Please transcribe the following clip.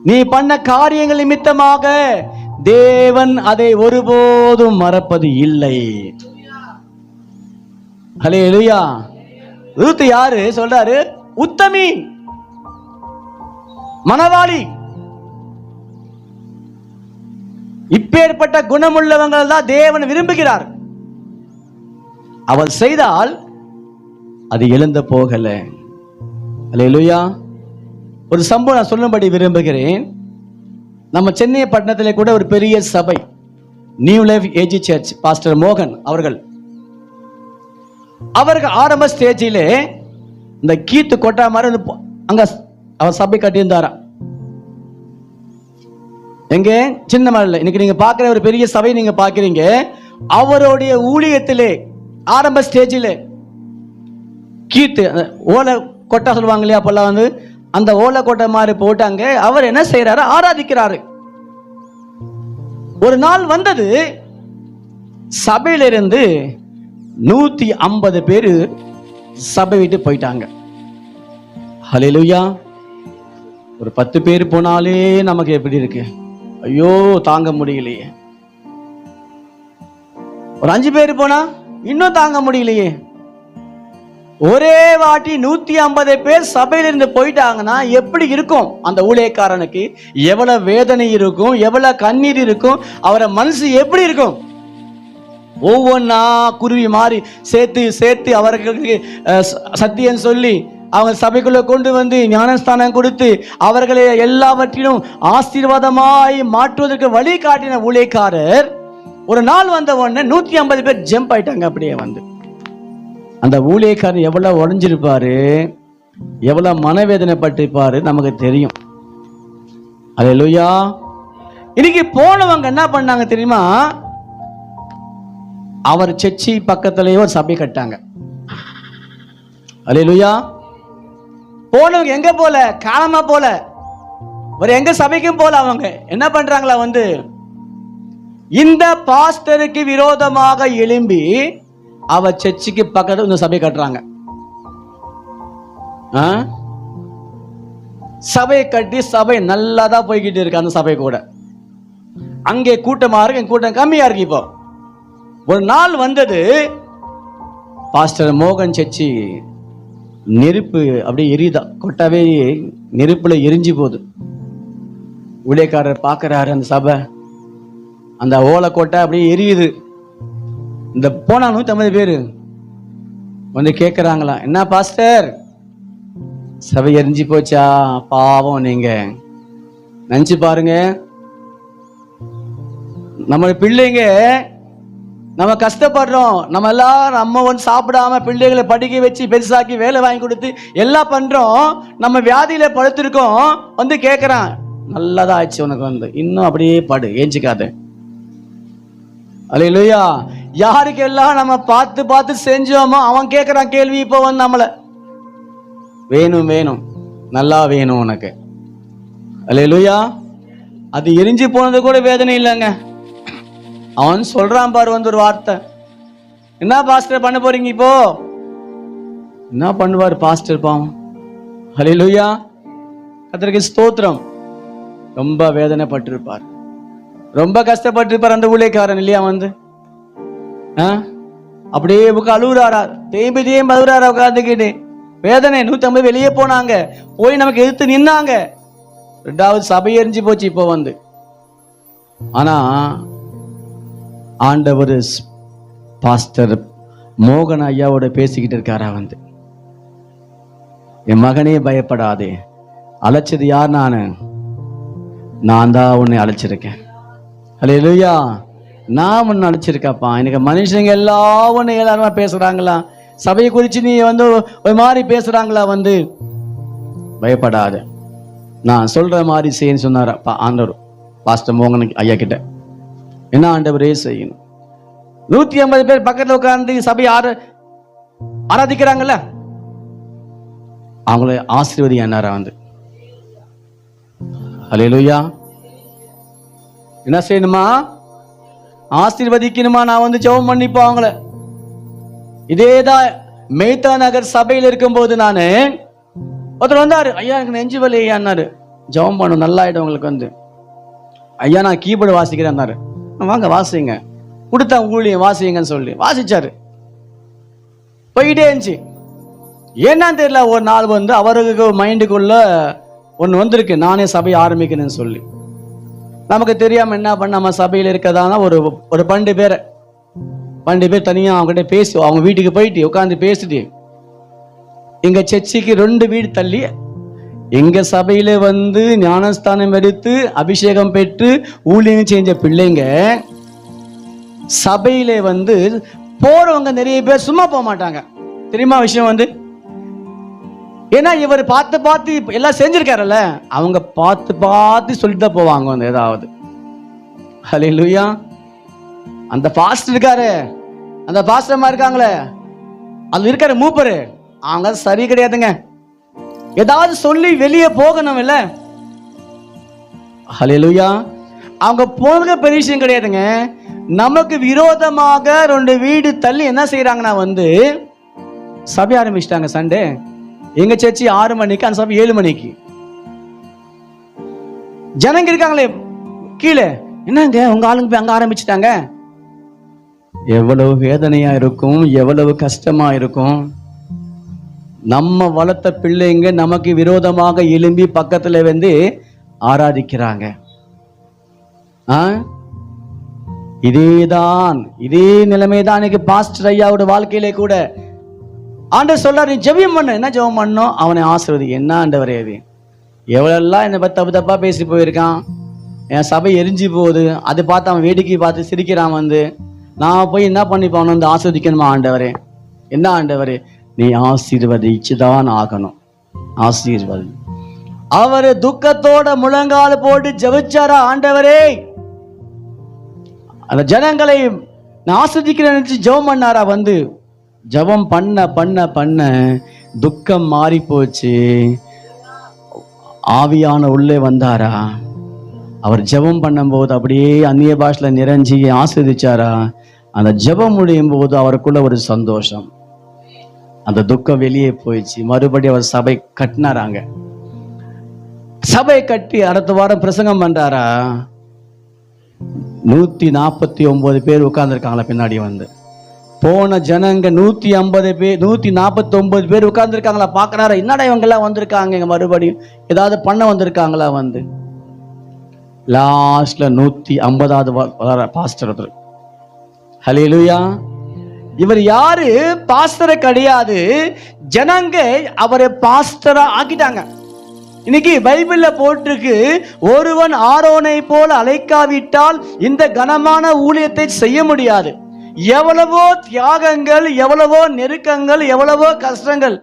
நீ பண்ண காரியங்கள் நிமித்தமாக தேவன் அதை ஒருபோதும் மறப்பது இல்லை. ஹல்லேலூயா. ரூத் யாரு சொல்றாரு? உத்தமி, மனவாளி. இப்பேற்பட்ட குணமுள்ளவங்கள் தான் தேவன் விரும்புகிறார். அவள் செய்தால் அது எழுந்த போகல. ஹல்லேலூயா. ஒரு சம்பவம் நான் சொல்லும்படி விரும்புகிறேன். நம்ம சென்னை பட்டணத்திலே கூட ஒரு பெரிய சபை, new life AG church, pastor மோகன் அவர்கள் ஆரம்ப ஸ்டேஜிலே இந்த கீத்து கொட்டா மாதிரி அங்க அவர் சபை கட்டியிருந்தாரா. எங்க சின்ன மலையில இன்னைக்கு நீங்க பாக்குற ஒரு பெரிய சபை நீங்க பாக்குறீங்க. அவருடைய ஊழியத்திலே ஆரம்ப ஸ்டேஜிலே கீத்து ஓலை கொட்டா சொல்லுவாங்க இல்லையா, அப்பெல்லாம் அந்த ஓலை கொட்டை மாதிரி போட்டாங்க. அவர் என்ன செய்யறாரு? ஆராதிக்கிறாரு. ஒரு நாள் வந்தது, சபையிலிருந்து 150 பேரு சபை விட்டு போயிட்டாங்க. ஹல்லேலூயா. ஒரு 10 பேர் போனாலே நமக்கு எப்படி இருக்கு? ஐயோ தாங்க முடியலையே. ஒரு 5 பேர் போனா இன்னும் தாங்க முடியலையே. ஒரே வாட்டி 150 பேர் சபையிலிருந்து போயிட்டாங்கன்னா எப்படி இருக்கும்? அந்த ஊழியக்காரனுக்கு எவ்வளவு வேதனை இருக்கும், எவ்வளவு கண்ணீர் இருக்கும், அவரை மனசு எப்படி இருக்கும்? ஒவ்வொன்னா குருவி மாதிரி சேர்த்து சேர்த்து அவர்களுக்கு சத்தியம் சொல்லி அவங்க சபைக்குள்ள கொண்டு வந்து ஞானஸ்தானம் கொடுத்து அவர்களை எல்லாவற்றிலும் ஆசீர்வாதமாய் மாற்றுவதற்கு வழி காட்டின ஊழியக்காரர் ஒரு நாள் வந்த உடனே 150 பேர் ஜம்ப் ஆயிட்டாங்க. அப்படியே அந்த ஊழியக்காரர் எவ்வளவு உடைஞ்சிருப்பாரு, எவ்வளவு மனவேதனை பட்டிருப்பாரு நமக்கு தெரியும். அல்லேலூயா. இன்னைக்கு போனவங்க என்ன பண்ணாங்க தெரியுமா? அவர் சர்ச்சி பக்கத்திலேயே ஒரு சபை கட்டாங்க. அல்லேலூயா. போனவங்க எங்க போல? காலமா போல, ஒரு எங்க சபைக்கும் போல. அவங்க என்ன பண்றாங்களா? இந்த பாஸ்டருக்கு விரோதமாக எழும்பி அவ சர்ச்சுக்கு பக்கத்துல இந்த சபை கட்டுறாங்க. சபை கட்டி சபை நல்லாதான் போய்கிட்டு இருக்கு. அந்த சபை கூட அங்கே கூட்டமா இருக்கு, கூட்டம் கம்மியா இருக்கு. இப்போ ஒரு நாள் வந்தது, பாஸ்டர் மோகன் சர்ச்சி நெருப்பு அப்படியே எரியுதா, கொட்டாவே நெருப்புல எரிஞ்சு போகுது. ஊழியக்காரர் பார்க்கிறாரு, அந்த சபை அந்த ஓலை கொட்டை அப்படியே எரியுது. இந்த போனா 150 பேரு கேட்கிறாங்களா, என்ன பாஸ்டர் சபை எரிஞ்சு போச்சா? பாவம், நீங்க நினைச்சு பாருங்க. நம்ம பிள்ளைங்க நம்ம கஷ்டப்படுறோம், நம்ம எல்லாரும் நம்ம சாப்பிடாம பிள்ளைகளை படிக்க வச்சு பெருசாக்கி வேலை வாங்கி கொடுத்து எல்லாம் பண்றோம். நம்ம வியாதியில படுத்திருக்கோம். கேட்கிறான், நல்லதா ஆச்சு உனக்கு, இன்னும் அப்படியே படு, ஏஞ்சிக்காத. அல்லேலூயா. யாருக்கெல்லாம் நம்ம பார்த்து பார்த்து செஞ்சோமோ அவன் கேட்கிறான் கேள்வி. இப்போ நம்மள வேணும் வேணும், நல்லா வேணும் உனக்கு. அல்லேலூயா. அது எரிஞ்சு போனது கூட வேதனை இல்லைங்க. அவன் சொல்றான் பாரு ஒரு வார்த்தை, என்ன பாஸ்டர் பண்ண போறீங்க இப்போ? என்ன பண்ணுவார் பாஸ்டர் பாவம்? ஹல்லேலூயா. கர்த்தருக்கு ஸ்தோத்திரம். ரொம்ப வேதனைப்பட்டிருப்பார், ரொம்ப கஷ்டப்பட்டிருப்பார் அந்த ஊழியக்காரன் இல்லையா? அப்படியே அழுகுறாரா, தேம்பி தேம்பி அழுகுறாரா உட்கார்ந்துக்கிட்டு. வேதனை. 150 வெளியே போனாங்க, போய் நமக்கு எதிர்த்து நின்னாங்க. 2வது சபை எரிஞ்சு போச்சு இப்போ ஆனா ஆண்டவர் பாஸ்டர் மோகன் ஐயாவோட பேசிக்கிட்டு இருக்காரா. என் மகனே பயப்படாதே, அழைச்சது யார்? நான் தான் உன்னை அழைச்சிருக்கேன். அல்லேலூயா. நான் உன்னை அழைச்சிருக்கப்பா. எனக்கு மனுஷங்க எல்லாம் ஒன்று எல்லாருமா பேசுறாங்களா, சபையை குறித்து நீ ஒரு மாதிரி பேசுறாங்களா, பயப்படாத, நான் சொல்ற மாதிரி செய்யன்னு சொன்னார் ஆண்டவர் பாஸ்டர் மோகன் ஐயா கிட்ட. என்ன ஆண்டவரே செய்யணும்? 150 பேர் பக்கத்தில் உட்கார்ந்து சபை ஆராதிக்கிறாங்கல்ல, அவங்கள ஆசீர்வதி என்னாரா அல்லேலூயா. என்ன செய்யணுமா? ஆசீர்வதிக்கணுமா? நான் ஜெபம் பண்ணிப்போம் அவங்கள. இதேதான் மேத்தா நகர் சபையில் இருக்கும்போது ஒருத்தர் வந்தாரு, ஐயா எனக்கு நெஞ்சு வலி ஐயான்னாரு. ஜெபம் பண்ணும், நல்லாயிடும் உங்களுக்கு ஐயா நான் கீபோர்டு வாசிக்கிறேன்னாரு. வாங்க வாசிங்க, கொடுத்தா ஊழியம் வாசிங்கன்னு சொல்லி வாசிச்சாரு. போயிட்டே இருந்துச்சு. என்னன்னு தெரியல, ஒரு நாள் அவருக்கு மைண்டுக்குள்ள ஒன்று வந்திருக்கு, நானே சபையை ஆரம்பிக்கணும்னு சொல்லி. நமக்கு தெரியாம என்ன பண்ண, நம்ம சபையில் இருக்கிறதான ஒரு 12 பேர் தனியா அவங்ககிட்ட பேசி, அவங்க வீட்டுக்கு போயிட்டு உட்காந்து பேசிட்டு, எங்க சர்ச்சுக்கு 2 வீடு தள்ளி எங்க சபையில ஞானஸ்தானம் எடுத்து அபிஷேகம் பெற்று ஊழியம் செஞ்ச பிள்ளைங்க சபையில போறவங்க நிறைய பேர் சும்மா போக மாட்டாங்க. தெரியுமா விஷயம்? ஏன்னா இவர் பார்த்து பார்த்து எல்லாம் செஞ்சிருக்காருல்ல, அவங்க பார்த்து பார்த்து சொல்லிட்டு தான் போவாங்க ஏதாவது. ஹல்லேலூயா. அந்த பாஸ்டர் இருக்காரு, அந்த பாஸ்டர்மா இருக்காங்களே, அது இருக்காரு மூப்பரு, அவங்க சரி கிடையாதுங்க. ஏதாவது சொல்லி வெளியே போகணும் இல்ல. ஹல்லேலூயா. அவங்க போனது பெரிய விஷயம் கிடையாதுங்க. நமக்கு விரோதமாக 2 வீடு தள்ளி என்ன செய்யறாங்கன்னா சபை ஆரம்பிச்சிட்டாங்க. சண்டே எங்க சர்ச்சி 6 மணிக்கு, அந்த சபை 7 மணிக்கு. ஜனங்க இருக்காங்களே கீழே, என்னங்க உங்க ஆளுங்க போய் அங்க ஆரம்பிச்சுட்டாங்க. எவ்வளவு வேதனையா இருக்கும், எவ்வளவு கஷ்டமா இருக்கும். நம்ம வளர்த்த பிள்ளைங்க நமக்கு விரோதமாக எழும்பி பக்கத்துல ஆராதிக்கிறாங்க. இதே நிலைமைதான் இன்னைக்கு பாஸ்டர் ஐயாவோட வாழ்க்கையிலே கூட. ஆண்டவர் சொல்றாரு, நீ ஜெபம் பண்ண. என்ன ஜெபம் பண்ணோம்? அவனை ஆசீர்வதி. என்ன ஆண்டவரே இது, எவ்வளெல்லாம் என்னை பத்தி தப்பு தப்பா பேசி போயிருக்கான், என் சபை எரிஞ்சு போகுது, அதை பார்த்து அவன் வேடிக்கை பார்த்து சிரிக்கிறான். நான் போய் என்ன பண்ணி போனோம், ஆஸ்வதிக்கணுமா ஆண்டவரே? என்ன ஆண்டவரே, நீ ஆசீர்வதிச்சுதான் ஆகணும். ஆசீர்வதி. அவரு துக்கத்தோட முழங்கால போட்டு ஜெபிச்சாரா, ஆண்டவரே அந்த ஜனங்களை நான் ஆஸ்வதிக்கிறேன் ஜெபம் பண்ணாரா? ஜெபம் பண்ண பண்ண பண்ண துக்கம் மாறி போச்சு. ஆவியான உள்ளே வந்தாரா? அவர் ஜெபம் பண்ணும்போது அப்படியே அந்நிய பாஷையில நிறைஞ்சி ஆஸ்வதிச்சாரா? அந்த ஜெபம் முடியும் போது அவருக்குள்ள ஒரு சந்தோஷம், அந்த துக்கம் வெளியே போயிடுச்சு. மறுபடியும் அவர் சபை கட்டினாராங்க. சபை கட்டி அடுத்த வாரம் பிரசங்கம் பண்றாரா? 149 பேர் உட்கார்ந்துருக்காங்களா பின்னாடி போன ஜனங்க 150 பேர், 149 பேர் உட்கார்ந்துருக்காங்களா? பாக்குறாரா, என்னடா இவங்க எல்லாம் வந்திருக்காங்க, இங்க மறுபடியும் ஏதாவது பண்ண வந்திருக்காங்களா? லாஸ்ட்ல 150வது பாஸ்டர். ஹல்லேலூயா. இவர் யாரு? பாஸ்டரை கிடையாது, ஜனங்க அவரை பாஸ்டரா ஆக்கிட்டாங்க. இன்னைக்கு பைபிள்ல போட்டிருக்கு, ஒருவன் ஆரோனை போல அழைக்காவிட்டால் இந்த கனமான ஊழியத்தை செய்ய முடியாது. எவ்வளவோ தியாகங்கள், எவ்வளவோ நெருக்கங்கள், எவ்வளவோ கஷ்டங்கள்